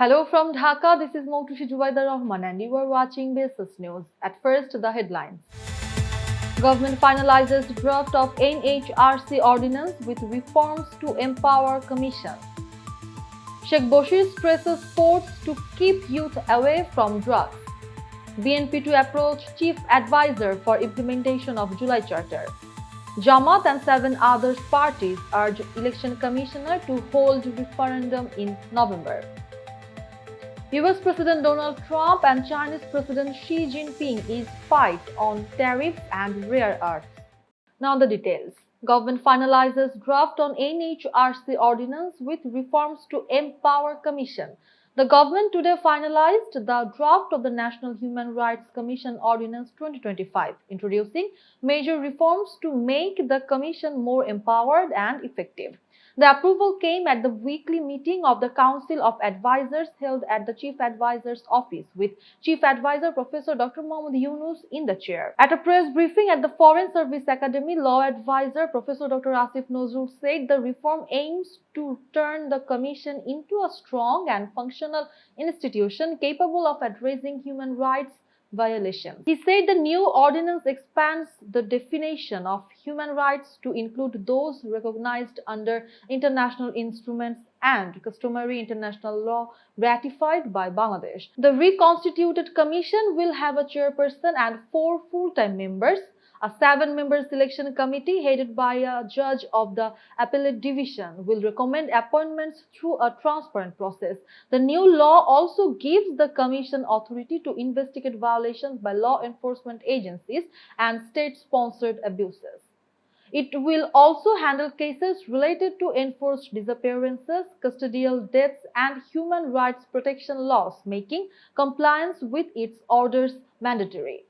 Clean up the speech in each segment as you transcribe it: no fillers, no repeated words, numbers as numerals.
Hello from Dhaka, this is Moutushi Jubaida Rahman and you are watching Basis News. At first, the headlines. Government finalizes draft of NHRC Ordinance with reforms to empower Commission. Sheikh Bashir stresses sports to keep youth away from drugs. BNP to approach Chief Advisor for implementation of July Charter. Jamaat and 7 other parties urge Election Commissioner to hold referendum in November. US President Donald Trump and Chinese President Xi Jinping is fight on tariffs and rare earths. Now the details. Government finalizes draft on NHRC Ordinance with reforms to empower Commission. The government today finalized the draft of the National Human Rights Commission Ordinance 2025, introducing major reforms to make the Commission more empowered and effective. The approval came at the weekly meeting of the Council of Advisors held at the Chief Advisor's office, with Chief Advisor Professor Dr. Mohammad Yunus in the chair. At a press briefing at the Foreign Service Academy, Law Advisor Professor Dr. Asif Nozrul said the reform aims to turn the Commission into a strong and functional institution capable of addressing human rights violations. He said the new ordinance expands the definition of human rights to include those recognized under international instruments and customary international law ratified by Bangladesh. The reconstituted commission will have a chairperson and 4 full-time members. A 7-member selection committee headed by a judge of the appellate division will recommend appointments through a transparent process. The new law also gives the commission authority to investigate violations by law enforcement agencies and state-sponsored abuses. It will also handle cases related to enforced disappearances, custodial deaths, and human rights protection laws, making compliance with its orders mandatory.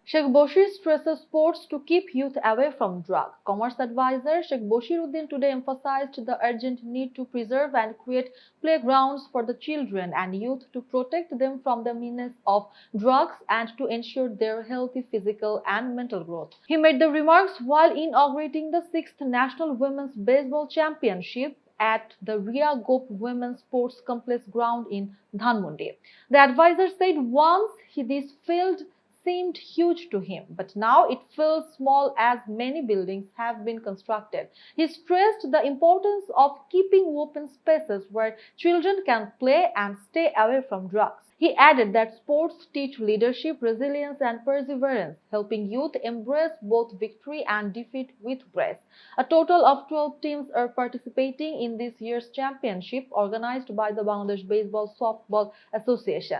Sheikh Bashir stresses sports to keep youth away from drug. Commerce advisor Sheikh Bashir today emphasized the urgent need to preserve and create playgrounds for the children and youth to protect them from the menace of drugs and to ensure their healthy physical and mental growth. He made the remarks while inaugurating the 6th National Women's Baseball Championship at the Ria Gop Women's Sports Complex ground in Dhanmondi. The advisor said once this field seemed huge to him, but now it feels small as many buildings have been constructed. He stressed the importance of keeping open spaces where children can play and stay away from drugs. He added that sports teach leadership, resilience, and perseverance, helping youth embrace both victory and defeat with grace. A total of 12 teams are participating in this year's championship organized by the Bangladesh Baseball Softball Association.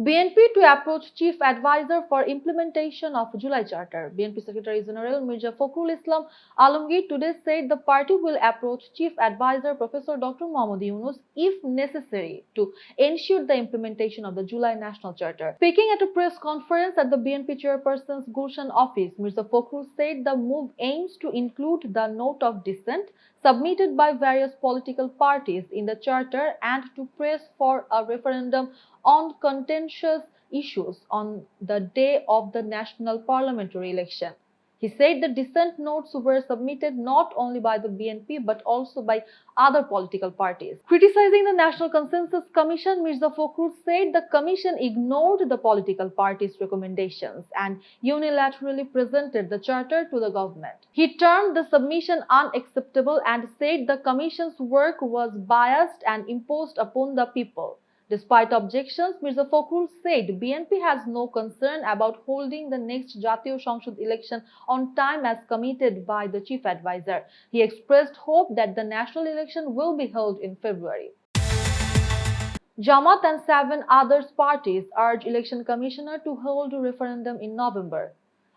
BNP to approach Chief Advisor for implementation of July Charter. BNP Secretary General Mirza Fakhrul Islam Alamgir today said the party will approach Chief Advisor Professor Dr. Mohammad Yunus if necessary to ensure the implementation of the July National Charter. Speaking at a press conference at the BNP Chairperson's Gulshan office, Mirza Fakhrul said the move aims to include the note of dissent submitted by various political parties in the Charter and to press for a referendum on contentious issues on the day of the national parliamentary election. He said the dissent notes were submitted not only by the BNP but also by other political parties. Criticizing the National Consensus Commission, Mirza Fakhrul said the commission ignored the political parties' recommendations and unilaterally presented the charter to the government. He termed the submission unacceptable and said the commission's work was biased and imposed upon the people. Despite objections, Mirza Fakhrul said BNP has no concern about holding the next Jatiyo সংসদ election on time as committed by the chief advisor. He expressed hope that the national election will be held in February. Jamaat and 7 other parties urge election commissioner to hold a referendum in November.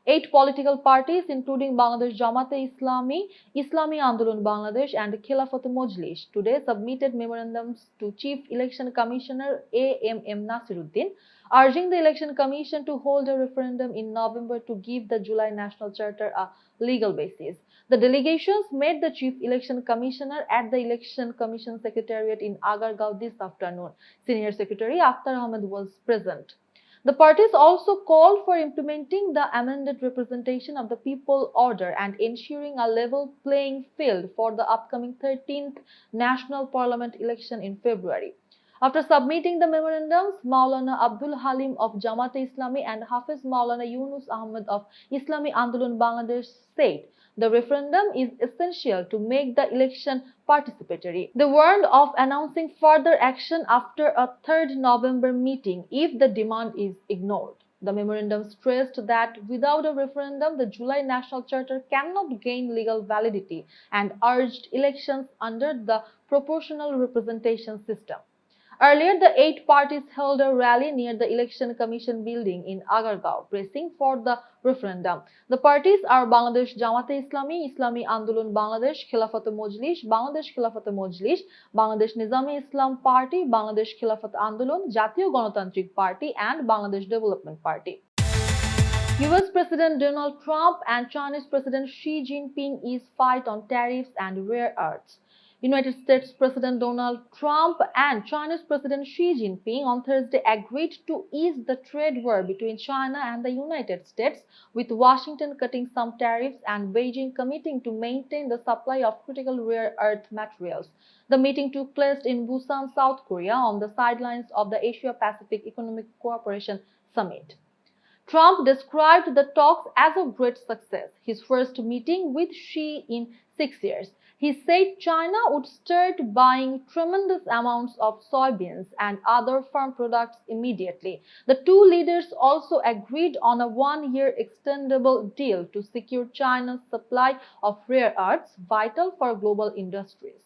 8 political parties, including Bangladesh Jamaat-e-Islami, Islami Andolon Bangladesh, and Khilafat Mojlis, today submitted memorandums to Chief Election Commissioner A.M.M. Nasiruddin, urging the Election Commission to hold a referendum in November to give the July National Charter a legal basis. The delegations met the Chief Election Commissioner at the Election Commission Secretariat in Agargaon this afternoon. Senior Secretary Akhtar Ahmed was present. The parties also called for implementing the amended representation of the people order and ensuring a level playing field for the upcoming 13th National Parliament election in February. After submitting the memorandums, Maulana Abdul Halim of Jamaat Islami and Hafiz Maulana Yunus Ahmed of Islami Andolon Bangladesh said the referendum is essential to make the election participatory. They warned of announcing further action after a 3rd November meeting if the demand is ignored. The memorandum stressed that without a referendum, the July National Charter cannot gain legal validity and urged elections under the proportional representation system. Earlier, the 8 parties held a rally near the Election Commission building in Agargaon, pressing for the referendum. The parties are Bangladesh Jamaat-e-Islami, Islami Andolon Bangladesh, Khilafat Mojlis, Bangladesh Khilafat Mojlis, Bangladesh Nizam-e-Islam Party, Bangladesh Khilafat Andolon, Jatiyo Ganotantrik Party, and Bangladesh Development Party. US President Donald Trump and Chinese President Xi Jinping is fight on tariffs and rare earths. United States President Donald Trump and Chinese President Xi Jinping on Thursday agreed to ease the trade war between China and the United States, with Washington cutting some tariffs and Beijing committing to maintain the supply of critical rare earth materials. The meeting took place in Busan, South Korea, on the sidelines of the Asia-Pacific Economic Cooperation Summit. Trump described the talks as a great success, his first meeting with Xi in 6 years. He said China would start buying tremendous amounts of soybeans and other farm products immediately. The two leaders also agreed on a 1-year extendable deal to secure China's supply of rare earths, vital for global industries.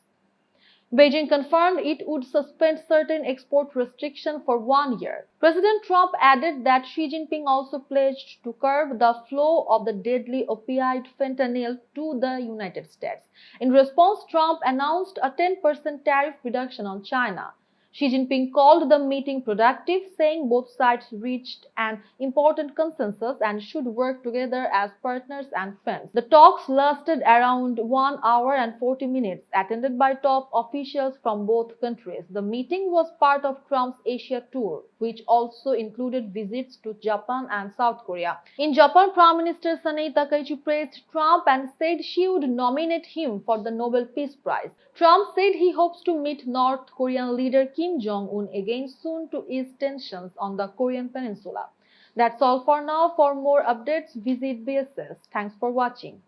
Beijing confirmed it would suspend certain export restrictions for 1 year. President Trump added that Xi Jinping also pledged to curb the flow of the deadly opioid fentanyl to the United States. In response, Trump announced a 10% tariff reduction on China. Xi Jinping called the meeting productive, saying both sides reached an important consensus and should work together as partners and friends. The talks lasted around 1 hour and 40 minutes, attended by top officials from both countries. The meeting was part of Trump's Asia tour, which also included visits to Japan and South Korea. In Japan, Prime Minister Sanae Takaichi praised Trump and said she would nominate him for the Nobel Peace Prize. Trump said he hopes to meet North Korean leader Kim Jong-un again soon to ease tensions on the Korean peninsula. That's all for now. For more updates, visit BSS. Thanks for watching.